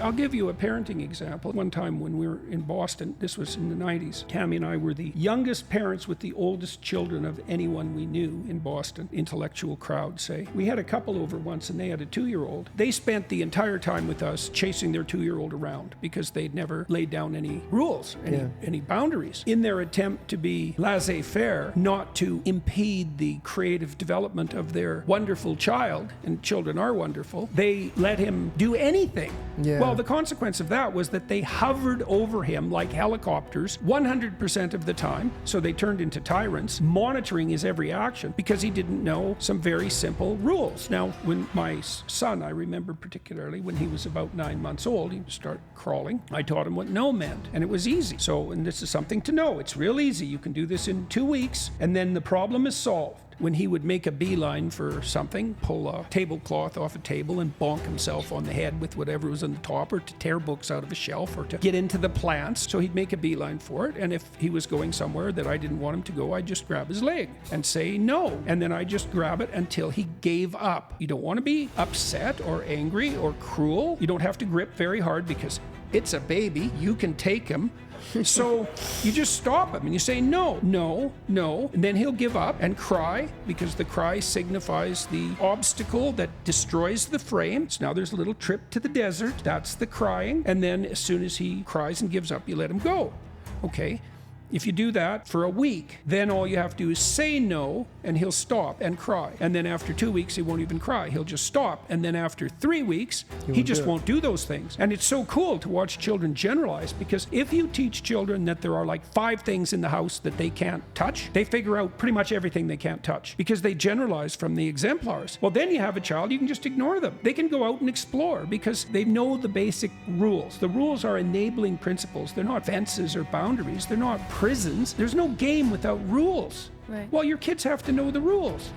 I'll give you a parenting example. One time when we were in Boston, this was in the 90s, Tammy and I were the youngest parents with the oldest children of anyone we knew in Boston. Intellectual crowd, say. We had a couple over once and they had a 2-year-old. They spent the entire time with us chasing their 2-year-old around because they'd never laid down any rules, any boundaries. In their attempt to be laissez-faire, not to impede the creative development of their wonderful child, and children are wonderful, they let him do anything. Well, the consequence of that was that they hovered over him like helicopters 100% of the time. So they turned into tyrants, monitoring his every action because he didn't know some very simple rules. Now, when my son, I remember particularly when he was about 9 months old, he started crawling. I taught him what no meant, and it was easy. So, and this is something to know. It's real easy. You can do this in 2 weeks, and then the problem is solved. When he would make a beeline for something, pull a tablecloth off a table and bonk himself on the head with whatever was on the top, or to tear books out of a shelf, or to get into the plants. So he'd make a beeline for it. And if he was going somewhere that I didn't want him to go, I'd just grab his leg and say no. And then I'd just grab it until he gave up. You don't want to be upset or angry or cruel. You don't have to grip very hard because it's a baby. You can take him. So you just stop him and you say, no, no, no. And then he'll give up and cry because the cry signifies the obstacle that destroys the frame. So now there's a little trip to the desert. That's the crying. And then as soon as he cries and gives up, you let him go. Okay. If you do that for a week, then all you have to do is say no, and he'll stop and cry. And then after 2 weeks, he won't even cry. He'll just stop. And then after 3 weeks, he just won't do those things. And it's so cool to watch children generalize, because if you teach children that there are like 5 things in the house that they can't touch, they figure out pretty much everything they can't touch because they generalize from the exemplars. Well, then you have a child, you can just ignore them. They can go out and explore because they know the basic rules. The rules are enabling principles. They're not fences or boundaries. They're not prisons. There's no game without rules. Right. Well, your kids have to know the rules.